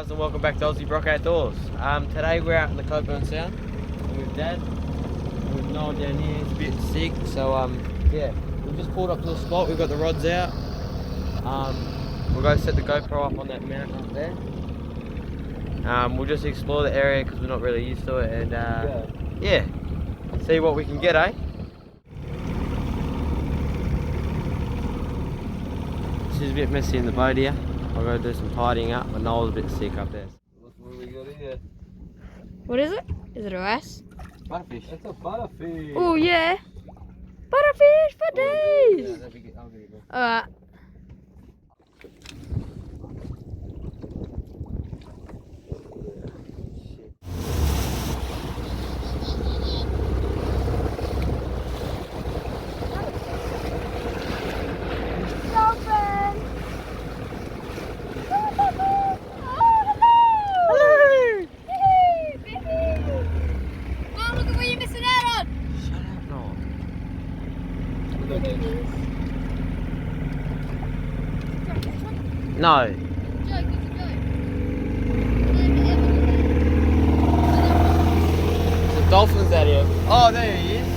Guys, and welcome back to Aussie Brock Outdoors. Today we're out in the Cockburn Sound with Dad. With Noel down here, he's a bit sick, so yeah, we've just pulled up to the spot. We've got the rods out. We'll go set the GoPro up on that mountain up there. We'll just explore the area because we're not really used to it, and yeah, see what we can get, eh? This is a bit messy in the boat here. I'll go do some tidying up, but Noel's a bit sick up there. Look what we got here. What is it? Is it a wrasse? Butterfish. It's a butterfish. Oh yeah. Butterfish for days. Yeah, that'd be good. I'll get it. Alright. No. The dolphin's out here. Oh, there he is.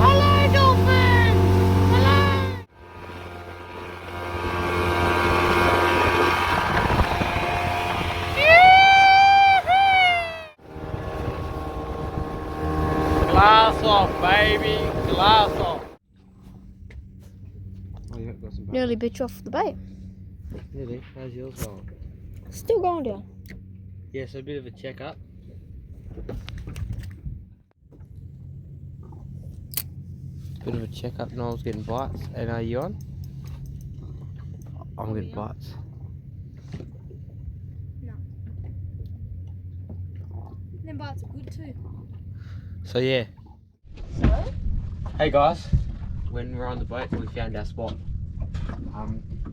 Hello, dolphin. Hello. Glass off, baby. Glass off. Oh, yeah, got some. Nearly bit you off the bait. Nearly. How's yours going? Still going down. Yeah, so a bit of a check up. Bit of a check up. Noel's getting bites. And are you on? I'm getting bites. No. Them bites are good too. So yeah. So? Hey guys, when we're on the boat, we found our spot.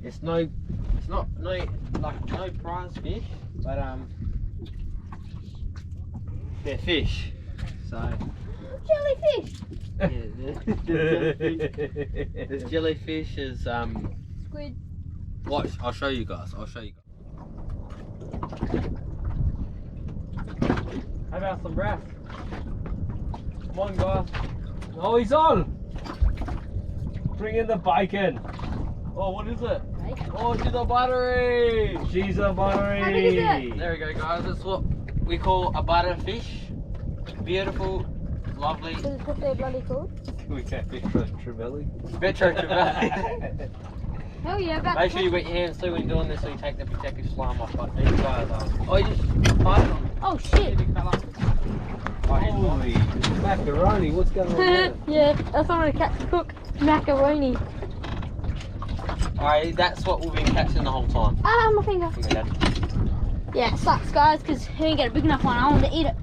It's no prize fish, but they're fish. So Jellyfish. yeah, there's jellyfish. There's Squid. watch. I'll show you guys. How about some wrasse? Come on, guys. Oh, he's on. Bring in the bacon. Oh, what is it? Bacon. Oh, she's a buttery. She's a buttery. How big is that? There we go, guys. That's what we call a butterfish. Beautiful, lovely. Is it what they're bloody called? We can't fish for Trevelli. Metro Trevally. Hell yeah, about Make sure you wet your hands too when you're doing this so you take the protective slime off. Like these guys are. Oh, you just tied it on. Oh shit. Big fella. Holy macaroni, what's going on there? Yeah, that's what I'm gonna catch cook macaroni. Alright, that's what we've been catching the whole time. Ah, my finger. Okay, Dad. Yeah, it sucks guys, because he didn't get a big enough one. I want to eat it.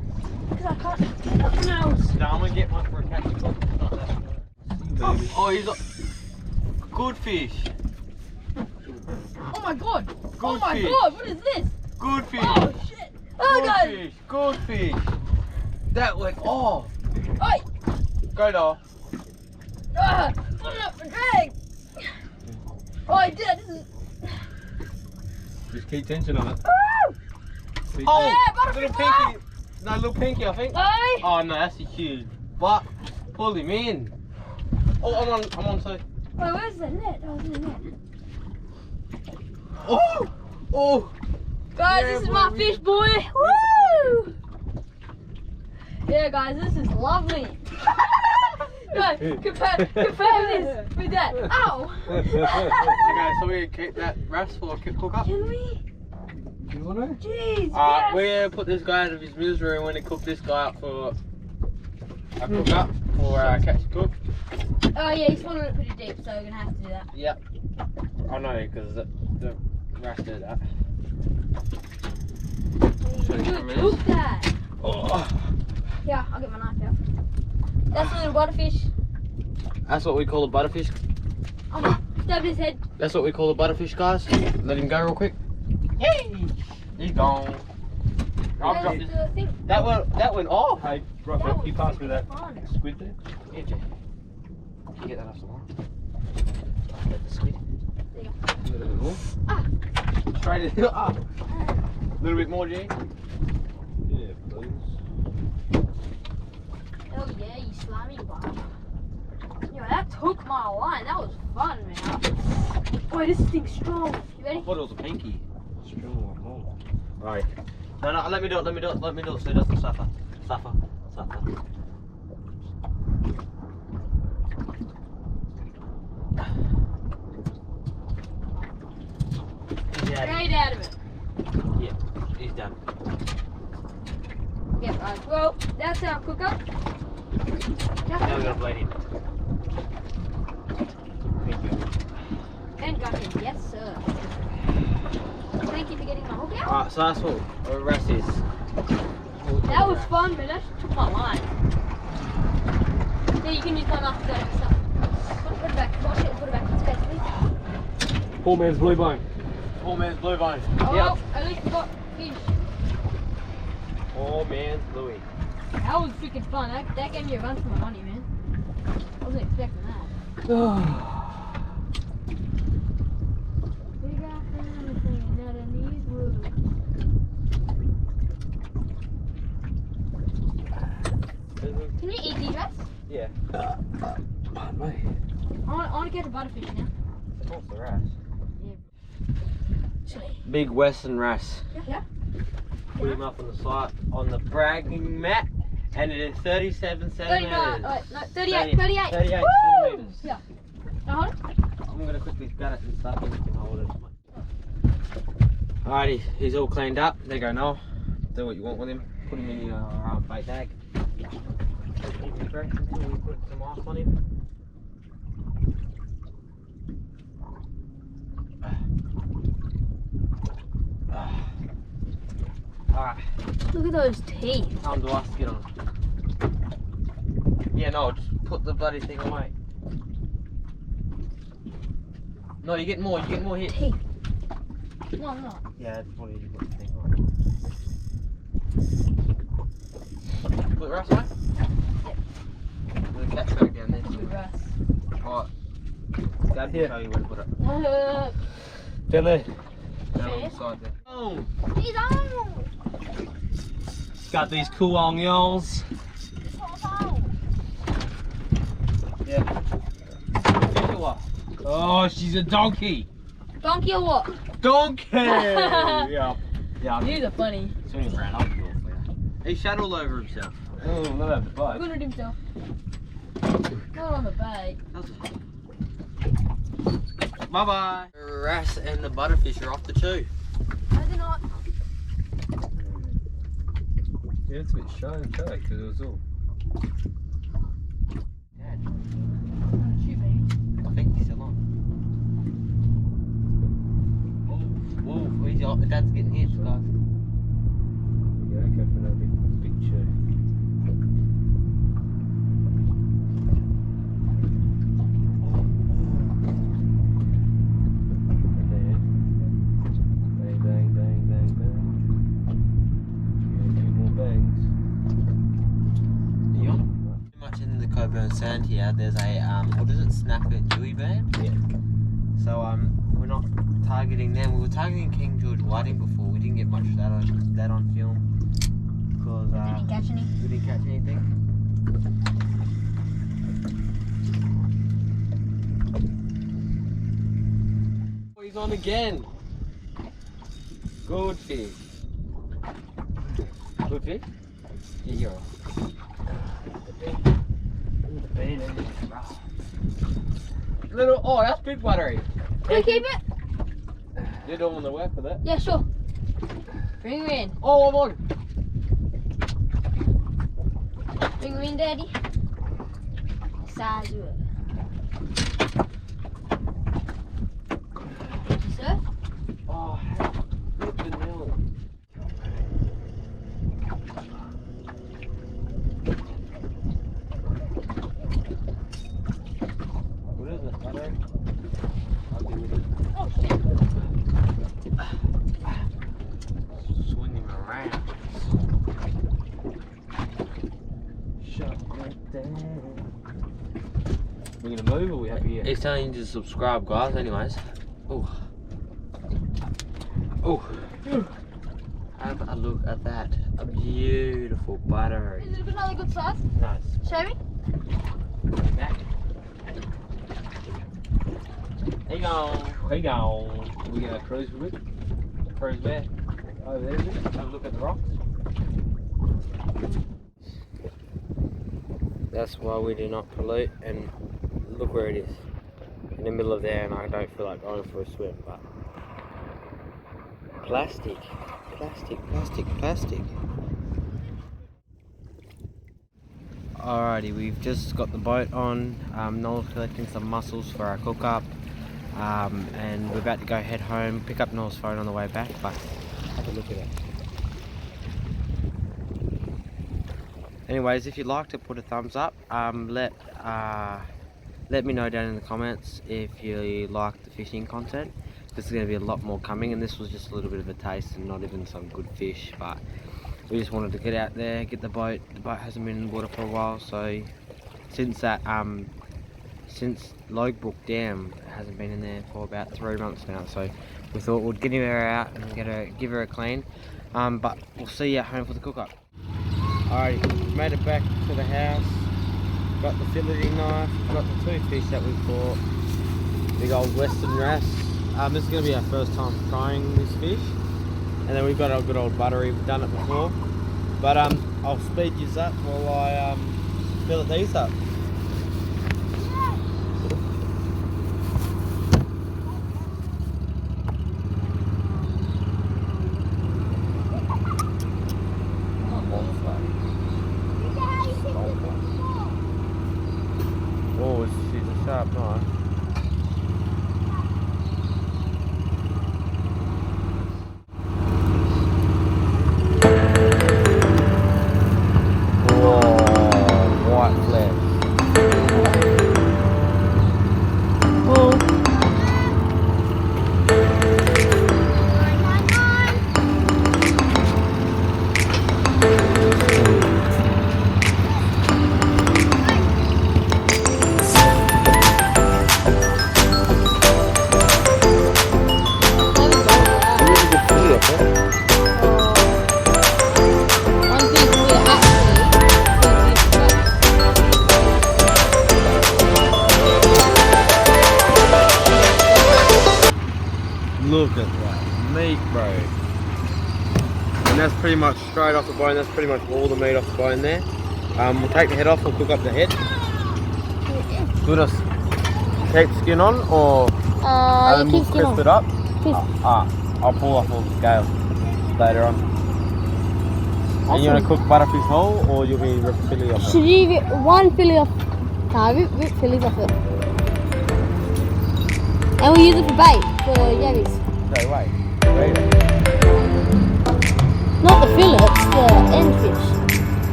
Because I can't get nothing else. No, I'm gonna get one for a catch and cook. It's not that good. Oh, he's a good fish. Oh my god. Good Oh my fish. god, what is this? Good fish. Oh shit. Oh Good god. fish. Good fish. That went. Oh. Oi. Go doll. Ah, put it up for drag. Oh, I did. This is. Just keep tension on it. Woo! Oh, Yeah, butterfly. little pinky. No, little pinky, I think. Oi. Oh no, that's a huge. But pull him in. Oh, I'm on too. Wait, where's the net? Oh, it's in the net. Oh, oh. Guys, Yeah, this is boy, my we- fish, boy. Woo! Yeah, guys, this is lovely. No, compare this with that. Ow! Okay, so we keep that wrasse for a cook up. Can we? You want to? Jeez, yes. We're gonna put this guy out of his misery and we're gonna cook this guy up for a cook up for catch and cook. Oh yeah, he's swallowed it pretty deep, so we're gonna have to do that. Yep. I know, because the wrasse did that. Good, cook that. Oh. Yeah, I'll get my knife out. That's a little butterfish. That's what we call a butterfish. Oh, stabbed his head. That's what we call a butterfish, guys. Let him go real quick. Yay! He's gone. I've dropped There's this. the thing. That went off. Hey, That Rocco, was you pass me that fun. squid there? Yeah, Jay. You get that off the line. Get the squid. There you A little bit more. Straight it up. A little bit more, Jay. Yeah, please. Oh yeah, you slimy bum. Yo, that took my line. That was fun, man. Boy, this thing's strong. You I ready? thought it was a pinky. Strong like more. Right. No, let me do it so it doesn't suffer. Suffer. Straight out of it. Yeah, he's done. Yeah, right. Well, that's our cooker. Now we're gonna blade him. Thank you. And got him. Yes, sir. Thank you for getting my hook out. Alright, so that's what WRASS is. That was fun, but that took my line. Yeah, you can use my mouth to go and stuff. Put it back. Wash it and put it back in space, please. Poor man's blue bone. Poor man's blue bone. Oh, Yep. well, at least we got fish. Poor man's bluey. That was freaking fun. That gave me a run for my money, man. I wasn't expecting that. Big ass thing that I need wood. Can you eat these, guys? Yeah. Pardon me. I want to get a butterfish now. What's the WRASS? Chili. Big Western WRASS. Yeah. Put him up on the site on the bragging mat, and it is 37 centimeters. 38. 38 Woo! centimeters. Yeah. Now hold it. I'm gonna quickly gut it and stuff, and you can hold it. Alrighty, he's all cleaned up. There you go, Noel. Do what you want with him. Put him in your bait bag. Keep him fresh until we put some ice on him. Alright, Look at those teeth. time to us to get on. Yeah, no, just put the bloody thing away. No, you get more hits. Teeth. No, I'm not. Yeah, that's what you put the thing on. Put the rest away? Yep. Put the catch back down there. Good rest. Alright. Dad will show you where to put it. Down there. Down on the side there. Oh! He's on. Got these cool on y'alls. Yeah. Fish or what? Oh, she's a donkey. Donkey or what? Donkey! Yeah. Yeah. These are funny. Swing around, I'll do it for you. He shat all over himself. Oh, not at the boat. Good at himself. Not on the bait. Bye bye. WRASS and the butterfish are off the chew. No, they're not. Yeah, it's a bit show and show because it was all. Dad, Shoot me. I think he's still on. Whoa, Dad's getting hit, guys. Yeah, go for another big show. And then, bang, bang, bang, bang, bang. Yeah, a few more bangs. Are you on? Pretty much in the Cockburn Sound here, there's a, what is it, snapper Dewey band? Yeah. So, we're not targeting them. We were targeting King George Whiting before. We didn't get much of that on film. Because, Didn't catch any. we didn't catch anything. Oh, he's on again. Good fish. Good fish? Yeah, you're on. Little, oh, that's big buttery. Can we keep it? You're doing the work with it. Yeah, sure. Bring her in. Oh, I'm on. Bring her in, Daddy. Size of it. Thank you, sir. Oh, flipping hell. What is it, butter? I'll be with it. Oh, shit. Swing him around. We're gonna move or we happy here? He's telling you to subscribe, guys. Anyways. Oh. Oh. Have a look at that. A beautiful buttery. Is it another good size? Nice. Show me. Back. There you go. There you go. We're gonna cruise with it. Cruise there. Over there, is it? Have a look at the rocks. That's why we do not pollute, and look where it is. In the middle of there, and I don't feel like going for a swim, but plastic. Alrighty, we've just got the boat on. Noel's collecting some mussels for our cook up, and we're about to go head home, pick up Noel's phone on the way back, but have a look at it. Anyways, if you'd like to put a thumbs up, let me know down in the comments if you like the fishing content. There's going to be a lot more coming, and this was just a little bit of a taste and not even some good fish, but we just wanted to get out there, get the boat. The boat hasn't been in the water for a while, so since Logbrook Dam hasn't been in there for about 3 months now, so we thought we'd get her out and give her a clean, but we'll see you at home for the cook up. Alright, we've made it back to the house, got the filleting knife, got the 2 fish that we caught, big old Western WRASS. This is going to be our first time trying this fish, and then we've got our good old buttery. We've done it before, but I'll speed you up while I fillet these up. Oh, she's a sharp knife. Look at that meat, bro. And that's pretty much straight off the bone. That's pretty much all the meat off the bone there. We'll take the head off. We'll cook up the head. Do us keep skin on, or You keep skin crisp on. it up? Crisp. I'll pull off all the scales later on. And you want to cook butterfish whole, or you'll be rip fillet off it? Should you get 1 fillet off? Nah, rip fillets off it. And we'll use it for bait, for yabbies. No way. Not the fillets, the end fish.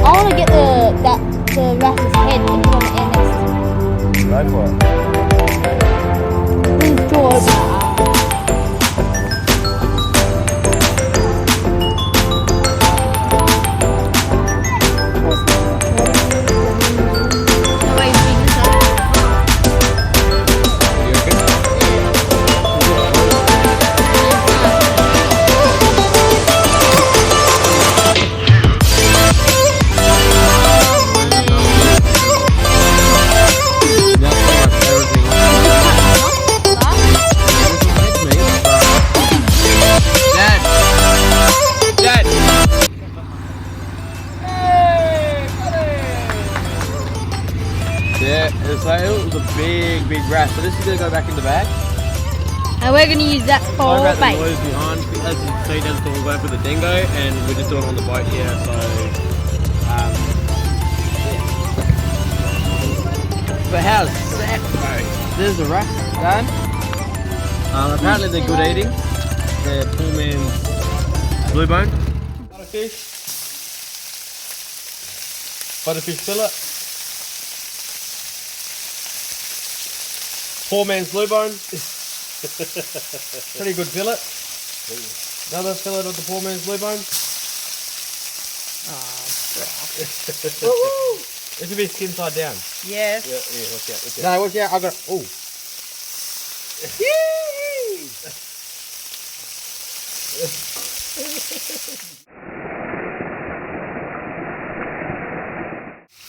I want to get the wrass's head and put on the end next. Go for it. With his jaw open. Yeah, so it was a big wrasse. So this is going to go back in the bag. And we're going to use that for Sorry about bait. the noise behind. As you can see, that's what we're going for the dingo, and we're just doing it on the boat here. So, yeah. But how's that, bro? There's a wrasse done. Apparently they're good eating. They're poor man's blue bone. Butterfish fillet. Poor man's blue bone. Pretty good fillet. Another fillet of the poor man's blue bone. It should be skin side down. Yeah, Yes. yeah, watch out, watch out. No, watch out. I got. Oh.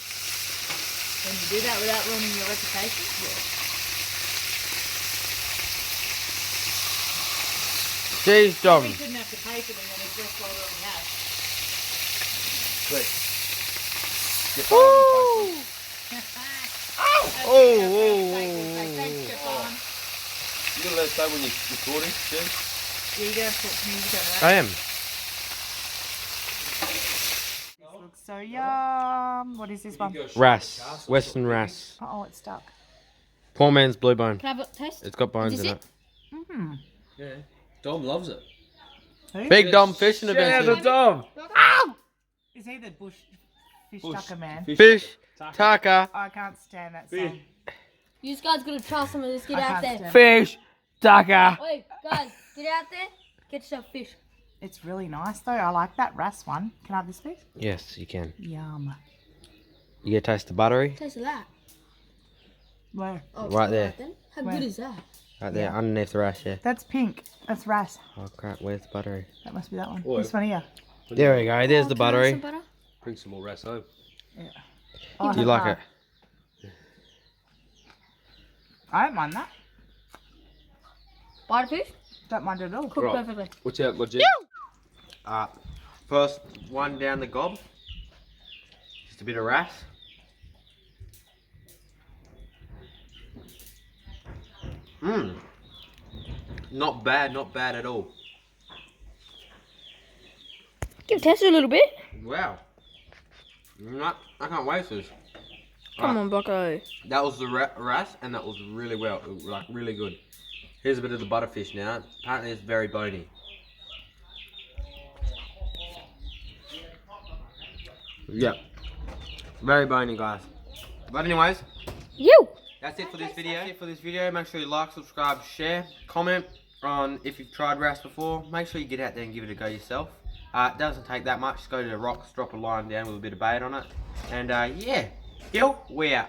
Can you do that without ruining your reputation? Jeez, Dom. We shouldn't have to pay for them when it's just already has. Quick. Get Woo! That's Oh, it, oh, Thanks, Stefan. You gotta let us know when you're recording, Jen. Yeah, you gotta put music over that. I am. This looks so yum. What is this one? WRASS. Western WRASS. Oh, it's stuck. Poor man's blue bone. Can I have a taste? It's got bones Is in this it. Mm-hmm. Yeah. Dom loves it. Big Dom fishing adventure. Dom. Is he the bush fish Bush. tucker man? Fish. Taka. I can't stand that song. You guys gotta try some of this. Get I out can't there. stand Fish. Taka. Wait, guys, get out there. Get yourself fish. It's really nice though. I like that WRASS one. Can I have this piece? Yes, you can. Yum. You get a taste of buttery. Taste of that. Where? Oh, Right there. then. How Where? good is that? Right there, underneath the WRASS, yeah. That's pink. That's WRASS. Oh crap, where's the buttery? That must be that one. Oi. This one here. There we go, there's the Can I have buttery. some butter? Bring some more rest home. Oh, Do you like it? I don't mind that. Butterfish? Don't mind it at all. Cooked Right. perfectly. Watch out, my Jen. First one down the gob. Just a bit of WRASS. Mmm. Not bad at all. Give it a taste a little bit. Wow. I can't waste this. Come on, Bucko. That was the WRASS, and that was really really good. Here's a bit of the butterfish now. Apparently it's very bony. Yep. Very bony, guys. But anyways, You. that's it for this video. Make sure you like, subscribe, share, comment on if you've tried WRASS before. Make sure you get out there and give it a go yourself. It doesn't take that much. Just go to the rocks, drop a line down with a bit of bait on it. And yeah, we out.